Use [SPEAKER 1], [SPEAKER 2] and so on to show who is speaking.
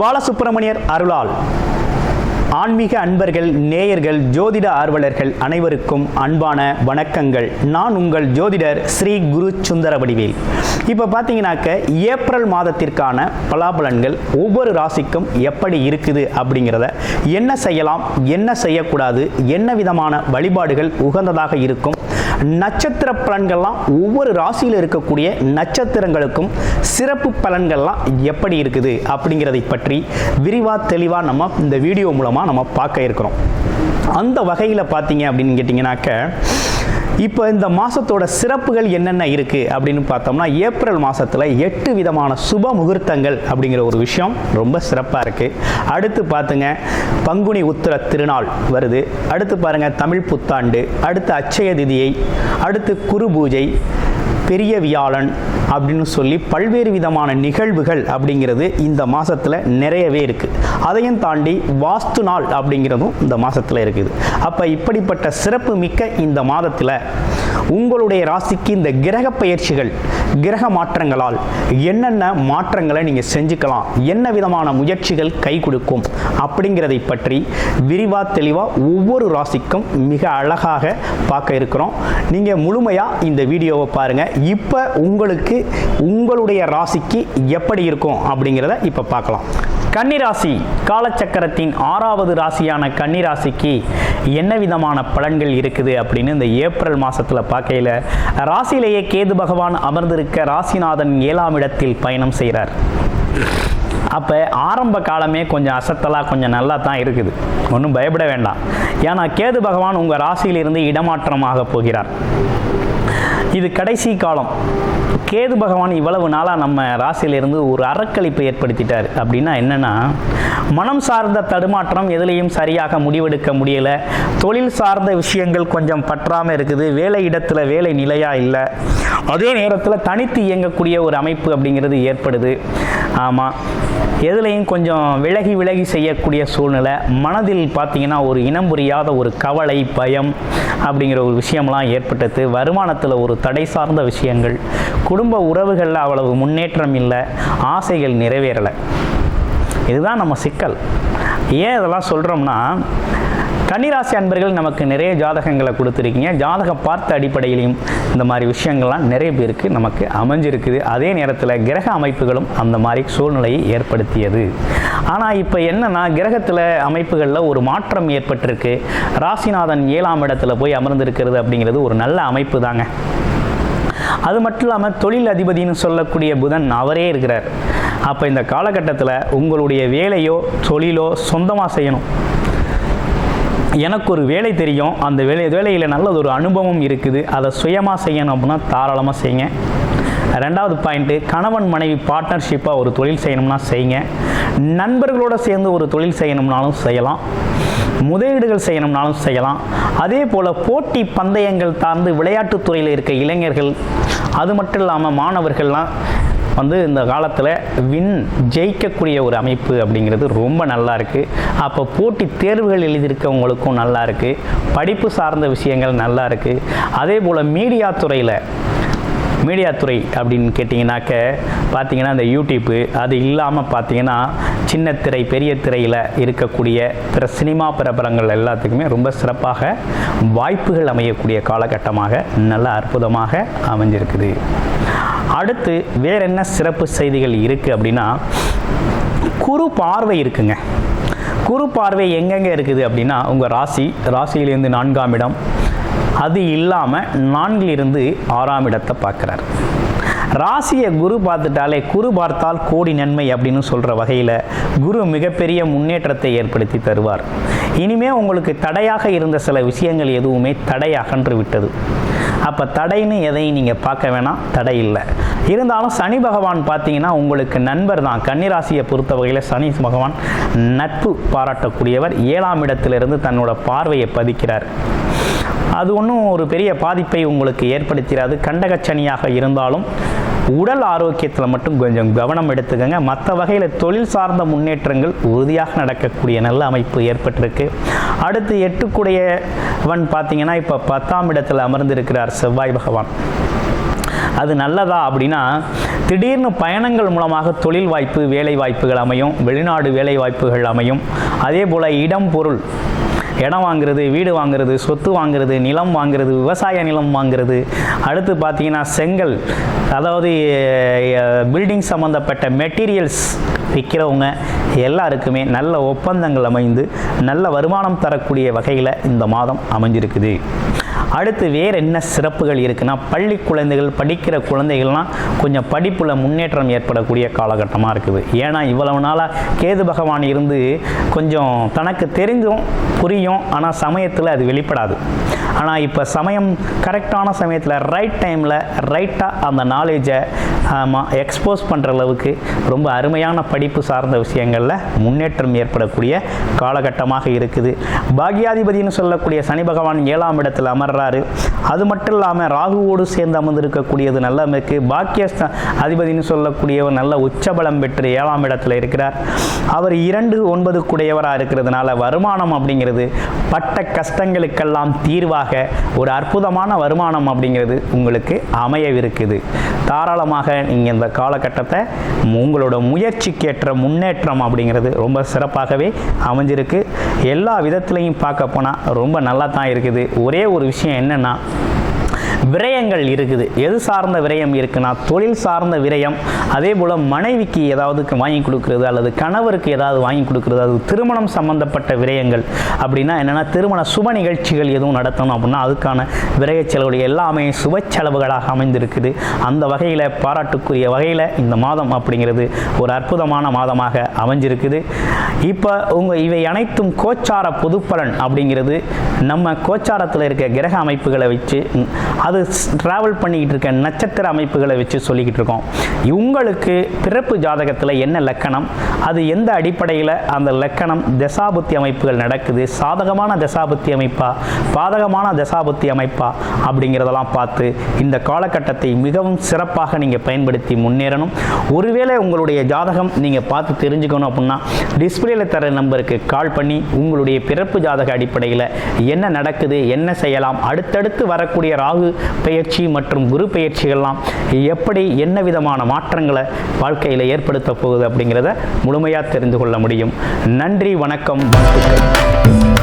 [SPEAKER 1] பாலசுப்பிரமணியர் அருளால் ஆன்மீக அன்பர்கள், நேயர்கள், ஜோதிட ஆர்வலர்கள் அனைவருக்கும் அன்பான வணக்கங்கள். நான் உங்கள் ஜோதிடர் ஸ்ரீ குரு சுந்தர வடிவேல். இப்போ பார்த்தீங்கன்னாக்க ஏப்ரல் மாதத்திற்கான பலாபலன்கள் ஒவ்வொரு ராசிக்கும் எப்படி இருக்குது அப்படிங்கிறத, என்ன செய்யலாம், என்ன செய்யக்கூடாது, என்ன விதமான வழிபாடுகள் உகந்ததாக இருக்கும், நட்சத்திர பலன்கள்லாம் ஒவ்வொரு ராசியில் இருக்கக்கூடிய நட்சத்திரங்களுக்கும் சிறப்பு பலன்கள்லாம் எப்படி இருக்குது அப்படிங்கிறதை பற்றி விரிவாக தெளிவாக நம்ம இந்த வீடியோ மூலமாக நம்ம பார்க்க இருக்கிறோம். அந்த வகையில் பார்த்தீங்க அப்படின்னு கேட்டிங்கனாக்க, இப்போ இந்த மாதத்தோட சிறப்புகள் என்னென்ன இருக்குது அப்படின்னு பார்த்தோம்னா, ஏப்ரல் மாதத்தில் 8 விதமான சுப முகூர்த்தங்கள் அப்படிங்கிற ஒரு விஷயம் ரொம்ப சிறப்பாக இருக்குது. அடுத்து பார்த்துங்க, பங்குனி உத்திர திருநாள் வருது. அடுத்து பாருங்கள், தமிழ் புத்தாண்டு, அடுத்து அட்சய திதியை, அடுத்து குரு பூஜை, பெரிய வியாழன் அப்படின்னு சொல்லி பல்வேறு விதமான நிகழ்வுகள் அப்படிங்கிறது இந்த மாதத்தில் நிறையவே இருக்குது. அதையும் தாண்டி வாஸ்து நாள் அப்படிங்கிறதும் இந்த மாதத்தில் இருக்குது. அப்போ இப்படிப்பட்ட சிறப்பு மிக்க இந்த மாதத்தில் உங்களுடைய ராசிக்கு இந்த கிரக பயிற்சிகள், கிரக மாற்றங்களால் என்னென்ன மாற்றங்களை நீங்கள் செஞ்சுக்கலாம், என்ன விதமான முயற்சிகள் கை கொடுக்கும் அப்படிங்கிறதை பற்றி விரிவாக தெளிவாக ஒவ்வொரு ராசிக்கும் மிக அழகாக பார்க்க இருக்கிறோம். நீங்கள் முழுமையாக இந்த வீடியோவை பாருங்கள். இப்போ உங்களுக்கு உங்களுடைய ராசிக்கு எப்படி இருக்கும் அப்படிங்கிறத இப்போ பார்க்கலாம். கன்னிராசி காலச்சக்கரத்தின் 6வது ராசியான கன்னிராசிக்கு என்ன விதமான பலன்கள் இருக்குது அப்படின்னு இந்த ஏப்ரல் மாதத்தில் பார்க்கையில், ராசியிலேயே கேது பகவான் அமர்ந்திருக்க ராசிநாதன் 7ஆம் இடத்தில் பயணம் செய்கிறார். அப்போ ஆரம்ப காலமே கொஞ்சம் அசத்தலாக கொஞ்சம் நல்லா தான் இருக்குது, ஒன்றும் பயப்பட வேண்டாம். ஏன்னா கேது பகவான் உங்கள் ராசியிலிருந்து இடமாற்றமாக போகிறார். இது கடைசி காலம். கேது பகவான் இவ்வளவு நாளாக நம்ம ராசியிலிருந்து ஒரு அறக்கழிப்பை ஏற்படுத்திட்டார். அப்படின்னா என்னென்னா, மனம் சார்ந்த தடுமாற்றம், எதுலேயும் சரியாக முடிவெடுக்க முடியலை, தொழில் சார்ந்த விஷயங்கள் கொஞ்சம் பற்றாமல் இருக்குது, வேலை இடத்துல வேலை நிலையாக இல்லை, அதே நேரத்தில் தனித்து இயங்கக்கூடிய ஒரு அமைப்பு அப்படிங்கிறது ஏற்படுது. ஆமாம், எதுலேயும் கொஞ்சம் விலகி செய்யக்கூடிய சூழ்நிலை, மனதில் பார்த்தீங்கன்னா ஒரு இனம் புரியாத ஒரு கவலை, பயம் அப்படிங்கிற ஒரு விஷயம்லாம் ஏற்பட்டது. வருமானத்தில் ஒரு தடை சார்ந்த விஷயங்கள், குடும்ப உறவுகளில் அவ்வளவு முன்னேற்றம் இல்லை, ஆசைகள் நிறைவேறலை. இதுதான் நம்ம சிக்கல். ஏன் இதெல்லாம் சொல்கிறோம்னா, கன்னிராசி அன்பர்கள் நமக்கு நிறைய ஜாதகங்களை கொடுத்துருக்கீங்க. ஜாதகம் பார்த்த அடிப்படையிலையும் இந்த மாதிரி விஷயங்கள்லாம் நிறைய பேருக்கு நமக்கு அமைஞ்சிருக்குது. அதே நேரத்தில் கிரக அமைப்புகளும் அந்த மாதிரி சூழ்நிலையை ஏற்படுத்தியது. ஆனால் இப்போ என்னென்னா, கிரகத்தில் அமைப்புகளில் ஒரு மாற்றம் ஏற்பட்டிருக்கு. ராசிநாதன் 7ஆம் இடத்துல போய் அமர்ந்திருக்கிறது அப்படிங்கிறது ஒரு நல்ல அமைப்பு தாங்க. அது மட்டும் இல்லாமல் தொழில் அதிபதினு சொல்லக்கூடிய புதன் அவரே இருக்கிறார். அப்போ இந்த காலகட்டத்தில் உங்களுடைய வேலையோ தொழிலோ சொந்தமாக செய்யணும். எனக்கு ஒரு வேலை தெரியும், அந்த வேலையில் நல்லது ஒரு அனுபவம் இருக்குது, அதை சுயமாக செய்யணும் அப்படின்னா தாராளமாக செய்யுங்க. 2வது பாயிண்ட்டு, கணவன் மனைவி பார்ட்னர்ஷிப்பாக ஒரு தொழில் செய்யணும்னா செய்யுங்க. நண்பர்களோடு சேர்ந்து ஒரு தொழில் செய்யணும்னாலும் செய்யலாம், முதலீடுகள் செய்யணும்னாலும் செய்யலாம். அதே போல் போட்டி பந்தயங்கள் சார்ந்து விளையாட்டுத்துறையில் இருக்க இளைஞர்கள், அது மட்டும் இல்லாமல் மாணவர்கள்லாம் இந்த காலத்தில் ஜெயிக்கக்கூடிய ஒரு அமைப்பு அப்படிங்கிறது ரொம்ப நல்லா இருக்குது. அப்போ போட்டி தேர்வுகள் எழுதியிருக்கவங்களுக்கும் நல்லா இருக்குது, படிப்பு சார்ந்த விஷயங்கள் நல்லா இருக்குது. அதே போல் மீடியா துறை அப்படின்னு கேட்டிங்கனாக்க பார்த்தீங்கன்னா, இந்த யூடியூப்பு அது இல்லாமல் பார்த்தீங்கன்னா சின்ன திரை, பெரிய திரையில் இருக்கக்கூடிய பிற சினிமா பிரபலங்கள் எல்லாத்துக்குமே ரொம்ப சிறப்பாக வாய்ப்புகள் அமையக்கூடிய காலகட்டமாக நல்ல அற்புதமாக அமைஞ்சிருக்குது. அடுத்து வேற என்ன சிறப்பு செய்திகள் இருக்குது அப்படின்னா, குரு பார்வை இருக்குங்க. குரு பார்வை எங்கெங்கே இருக்குது அப்படின்னா, உங்கள் ராசியிலேருந்து 4ஆம் இடம், அது இல்லாமல் 4லிருந்து 6ஆம் இடத்தை பார்க்குறார். ராசியை குரு பார்த்துட்டாலே, குரு பார்த்தால் கோடி நன்மை அப்படின்னு சொல்கிற வகையில் குரு மிகப்பெரிய முன்னேற்றத்தை ஏற்படுத்தி தருவார். இனிமேல் உங்களுக்கு தடையாக இருந்த சில விஷயங்கள் எதுவுமே தடை அகன்று விட்டது. அப்போ தடைன்னு எதையும் நீங்கள் பார்க்க வேணாம், தடை இல்லை. இருந்தாலும் சனி பகவான் பார்த்தீங்கன்னா உங்களுக்கு நண்பர் தான். கன்னிராசியை பொறுத்த வகையில் சனி பகவான் நட்பு பாராட்டக்கூடியவர். 7ஆம் இடத்திலிருந்து தன்னோட பார்வையை பதிக்கிறார். அது ஒன்றும் ஒரு பெரிய பாதிப்பை உங்களுக்கு ஏற்படுத்திடாது. கண்டகச்சனியாக இருந்தாலும் உடல் ஆரோக்கியத்தில் மட்டும் கொஞ்சம் கவனம் எடுத்துக்கங்க. மற்ற வகையில் தொழில் சார்ந்த முன்னேற்றங்கள் உறுதியாக நடக்கக்கூடிய நல்ல அமைப்பு ஏற்பட்டிருக்கு. அடுத்து 8 பார்த்தீங்கன்னா இப்போ 10ஆம் இடத்தில் அமர்ந்திருக்கிறார் செவ்வாய் பகவான். அது நல்லதா அப்படின்னா, திடீர்னு பயணங்கள் மூலமாக தொழில் வாய்ப்பு, வேலை வாய்ப்புகள் அமையும், வெளிநாடு வேலை வாய்ப்புகள் அமையும். அதே போல் இடம், பொருள், இடம் வாங்குறது, வீடு வாங்குறது, சொத்து வாங்குறது, நிலம் வாங்குறது, விவசாய நிலம் வாங்குறது, அடுத்து பார்த்தீங்கன்னா செங்கல், அதாவது பில்டிங் சம்மந்தப்பட்ட மெட்டீரியல்ஸ் விற்கிறவங்க எல்லாருக்குமே நல்ல ஒப்பந்தங்கள் அமைந்து நல்ல வருமானம் தரக்கூடிய வகையில் இந்த மாதம் அமைஞ்சிருக்குது. அடுத்து வேறு என்ன சிறப்புகள் இருக்குன்னா, பள்ளி குழந்தைகள், படிக்கிற குழந்தைகள்லாம் கொஞ்சம் படிப்பில் முன்னேற்றம் ஏற்படக்கூடிய காலகட்டமாக இருக்குது. ஏன்னா இவ்வளவு நாளாக கேது பகவான் இருந்து கொஞ்சம் தனக்கு தெரிஞ்சும் புரியும், ஆனால் சமயத்தில் அது வெளிப்படாது. ஆனால் இப்போ சமயம் கரெக்டான சமயத்தில் ரைட் டைமில் ரைட்டாக அந்த நாலேஜை எக்ஸ்போஸ் பண்ணுற அளவுக்கு ரொம்ப அருமையான படிப்பு சார்ந்த விஷயங்களில் முன்னேற்றம் ஏற்படக்கூடிய காலகட்டமாக இருக்குது. பாக்யாதிபதினு சொல்லக்கூடிய சனி பகவான் 7ஆம் இடத்தில் அமர்றாரு. அது மட்டும் இல்லாமல் ராகுவோடு சேர்ந்து அமர்ந்திருக்கக்கூடியது நல்ல அமைக்கு. பாக்கிய அதிபதினு சொல்லக்கூடியவர் நல்ல உச்சபலம் பெற்று 7ஆம் இடத்துல இருக்கிறார். அவர் 2-9 கூடையவராக இருக்கிறதுனால வருமானம் அப்படிங்கிறது பட்ட கஷ்டங்களுக்கெல்லாம் தீர்வாக ஒரு அற்புதமான வருமானம் அப்படிங்கிறது உங்களுக்கு அமையவிருக்குது. தாராளமாக நீங்கள் இந்த காலகட்டத்தை உங்களோட முயற்சிக்கேற்ற முன்னேற்றம் அப்படிங்கிறது ரொம்ப சிறப்பாகவே அமைஞ்சிருக்கு. எல்லா விதத்துலையும் பார்க்க போனால் ரொம்ப நல்லா தான் இருக்குது. ஒரே ஒரு விஷயம் என்னென்னா, விரயங்கள் இருக்குது. எது சார்ந்த விரயம் இருக்குன்னா, தொழில் சார்ந்த விரயம், அதே போல் மனைவிக்கு ஏதாவது வாங்கி கொடுக்குறது அல்லது கணவருக்கு ஏதாவது வாங்கி கொடுக்குறது, அது திருமணம் சம்பந்தப்பட்ட விரயங்கள். அப்படின்னா என்னென்னா, திருமண சுப நிகழ்ச்சிகள் எதுவும் நடத்தணும் அப்படின்னா அதுக்கான விரய செலவுகள் எல்லாமே சுப செலவுகளாக அமைந்திருக்குது. அந்த வகையில் பாராட்டுக்குரிய வகையில் இந்த மாதம் அப்படிங்கிறது ஒரு அற்புதமான மாதமாக அமைஞ்சிருக்குது. இப்போ இவை அனைத்தும் கோச்சார பொதுப்பலன் அப்படிங்கிறது நம்ம கோச்சாரத்தில் இருக்க கிரக அமைப்புகளை வச்சு, அது டிராவல் பண்ணிக்கிட்டு இருக்க நட்சத்திர அமைப்புகளை வச்சு சொல்லிக்கிட்டு இருக்கோம். உங்களுக்கு பிறப்பு ஜாதகத்தில் என்ன லக்கணம், அது எந்த அடிப்படையில் அந்த லக்கணம் தசாபுத்தி அமைப்புகள் நடக்குது, சாதகமான தசாபுத்தி அமைப்பா, பாதகமான தசாபுத்தி அமைப்பா அப்படிங்கிறதெல்லாம் பார்த்து இந்த காலகட்டத்தை மிகவும் சிறப்பாக நீங்கள் பயன்படுத்தி முன்னேறணும். ஒருவேளை உங்களுடைய ஜாதகம் நீங்கள் பார்த்து தெரிஞ்சுக்கணும் அப்படின்னா டிஸ்பிளேல தர நம்பருக்கு கால் பண்ணி உங்களுடைய பிறப்பு ஜாதக அடிப்படையில் என்ன நடக்குது, என்ன செய்யலாம், அடுத்தடுத்து வரக்கூடிய ராகு பெயர்ச்சி மற்றும் குரு பெயர்ச்சிகள்லாம் எப்படி என்ன விதமான மாற்றங்களை வாழ்க்கையில் ஏற்படுத்த போகுது அப்படிங்கிறத முழுமையாக தெரிந்து கொள்ள முடியும். நன்றி, வணக்கம், வாழ்த்துக்கள்.